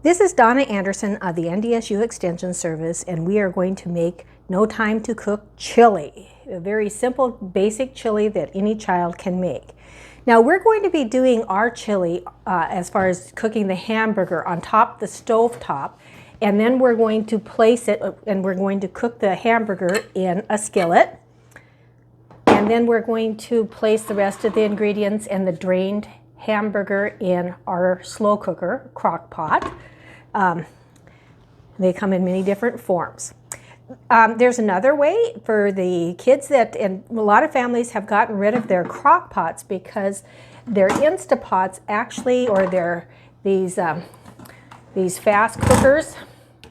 This is Donna Anderson of the NDSU Extension Service, and we are going to make no time to cook chili. A very simple, basic chili that any child can make. Now we're going to be doing our chili as far as cooking the hamburger on top the stove top, and then we're going to place it and we're going to cook the hamburger in a skillet. And then we're going to place the rest of the ingredients and the drained hamburger in our slow cooker crock pot. They come in many different forms. There's another way for the kids and a lot of families have gotten rid of their crock pots because their Instapots actually, or these fast cookers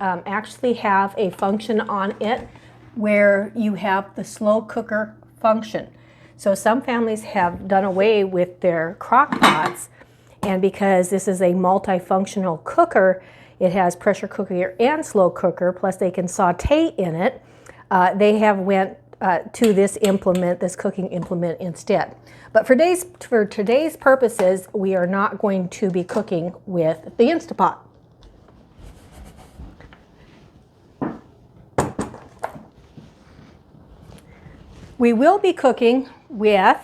actually have a function on it where you have the slow cooker function. So some families have done away with their crock pots, and because this is a multifunctional cooker, it has pressure cooker and slow cooker, plus they can saute in it. They have went to this cooking implement instead. But for today's purposes, we are not going to be cooking with the Instapot. We will be cooking with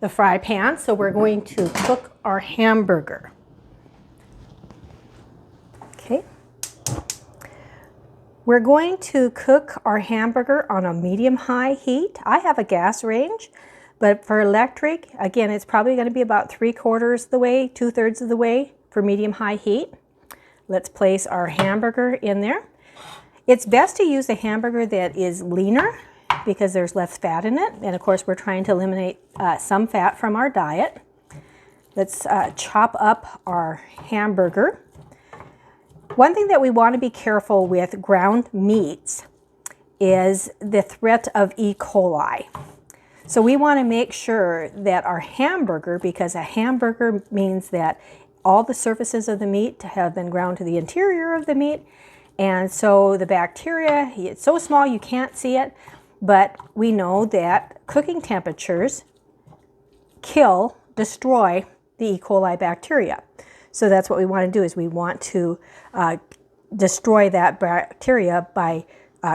the fry pan, so we're going to cook our hamburger. Okay. We're going to cook our hamburger on a medium-high heat. I have a gas range, but for electric, again, it's probably going to be about 3/4 the way, 2/3 of the way for medium-high heat. Let's place our hamburger in there. It's best to use a hamburger that is leaner because there's less fat in it, and of course we're trying to eliminate some fat from our diet. Let's chop up our hamburger. One thing that we want to be careful with ground meats is the threat of E. coli. So we want to make sure that our hamburger, because a hamburger means that all the surfaces of the meat have been ground to the interior of the meat, and so the bacteria, it's so small you can't see it, but we know that cooking temperatures destroy the E. coli bacteria. So that's what we want to do, is we want to destroy that bacteria by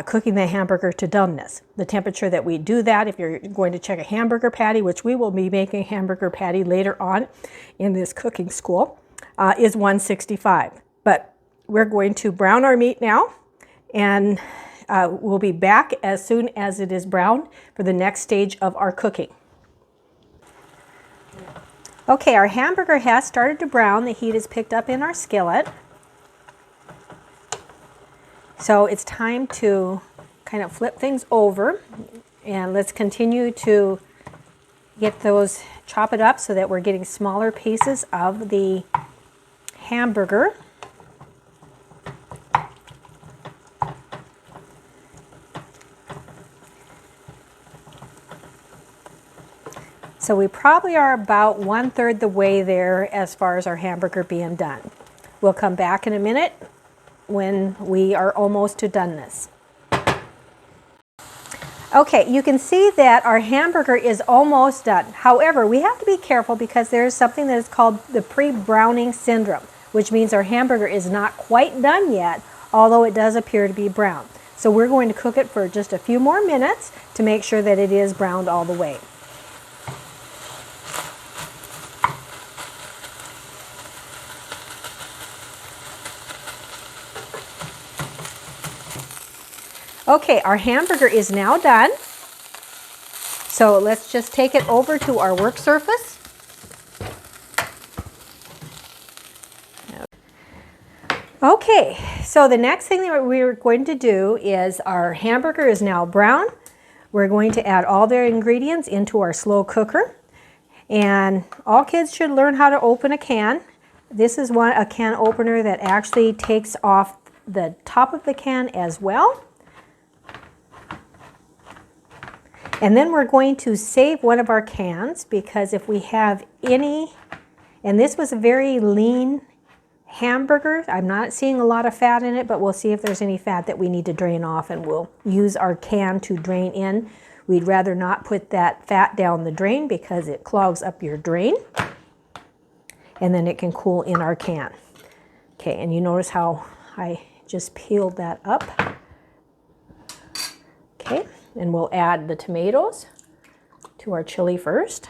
cooking the hamburger to doneness. The temperature that we do that, if you're going to check a hamburger patty, which we will be making a hamburger patty later on in this cooking school, is 165. But we're going to brown our meat now, and we'll be back as soon as it is browned for the next stage of our cooking. Okay, our hamburger has started to brown. The heat is picked up in our skillet. So it's time to kind of flip things over, and let's continue to chop it up so that we're getting smaller pieces of the hamburger. So we probably are about 1/3 the way there as far as our hamburger being done. We'll come back in a minute when we are almost to doneness. Okay, you can see that our hamburger is almost done. However, we have to be careful because there's something that is called the pre-browning syndrome, which means our hamburger is not quite done yet, although it does appear to be brown. So we're going to cook it for just a few more minutes to make sure that it is browned all the way. Okay, our hamburger is now done. So let's just take it over to our work surface. Okay, so the next thing that we're going to do is our hamburger is now brown. We're going to add all the ingredients into our slow cooker. And all kids should learn how to open a can. This is a can opener that actually takes off the top of the can as well. And then we're going to save one of our cans, because if we have any, and this was a very lean hamburger, I'm not seeing a lot of fat in it, but we'll see if there's any fat that we need to drain off, and we'll use our can to drain in. We'd rather not put that fat down the drain because it clogs up your drain, and then it can cool in our can. Okay, and you notice how I just peeled that up. Okay, and we'll add the tomatoes to our chili first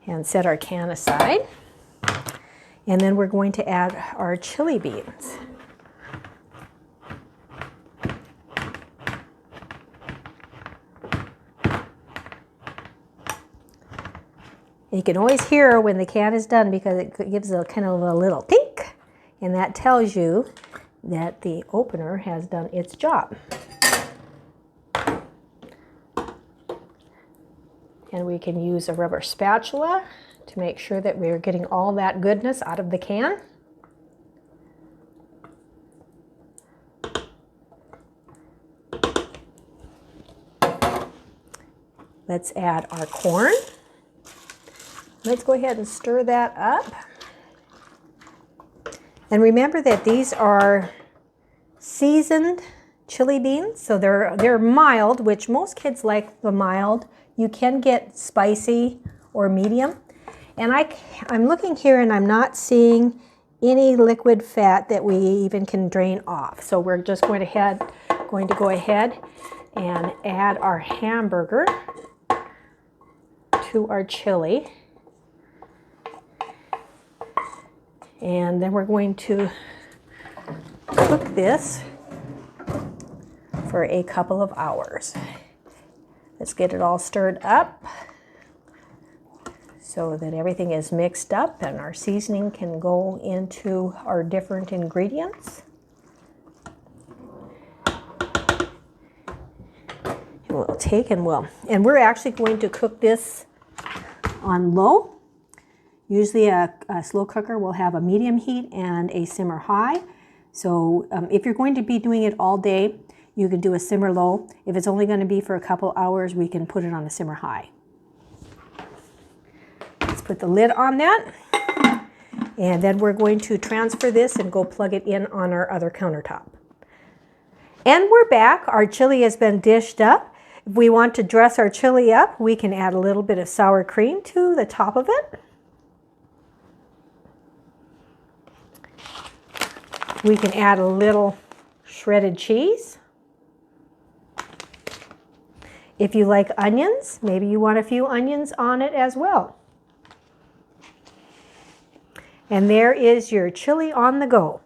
and set our can aside. And then we're going to add our chili beans. You can always hear when the can is done because it gives a kind of a little tink, and that tells you that the opener has done its job. And we can use a rubber spatula to make sure that we're getting all that goodness out of the can. Let's add our corn. Let's go ahead and stir that up. And remember that these are seasoned chili beans, so they're mild, which most kids like the mild. You can get spicy or medium. And I'm looking here and I'm not seeing any liquid fat that we even can drain off. So we're just going to go ahead and add our hamburger to our chili. And then we're going to cook this for a couple of hours. Let's get it all stirred up so that everything is mixed up and our seasoning can go into our different ingredients. And we'll take and we're actually going to cook this on low. Usually a slow cooker will have a medium heat and a simmer high. So if you're going to be doing it all day, you can do a simmer low. If it's only going to be for a couple hours, we can put it on a simmer high. Let's put the lid on that. And then we're going to transfer this and go plug it in on our other countertop. And we're back. Our chili has been dished up. If we want to dress our chili up, we can add a little bit of sour cream to the top of it. We can add a little shredded cheese. If you like onions, maybe you want a few onions on it as well. And there is your chili on the go.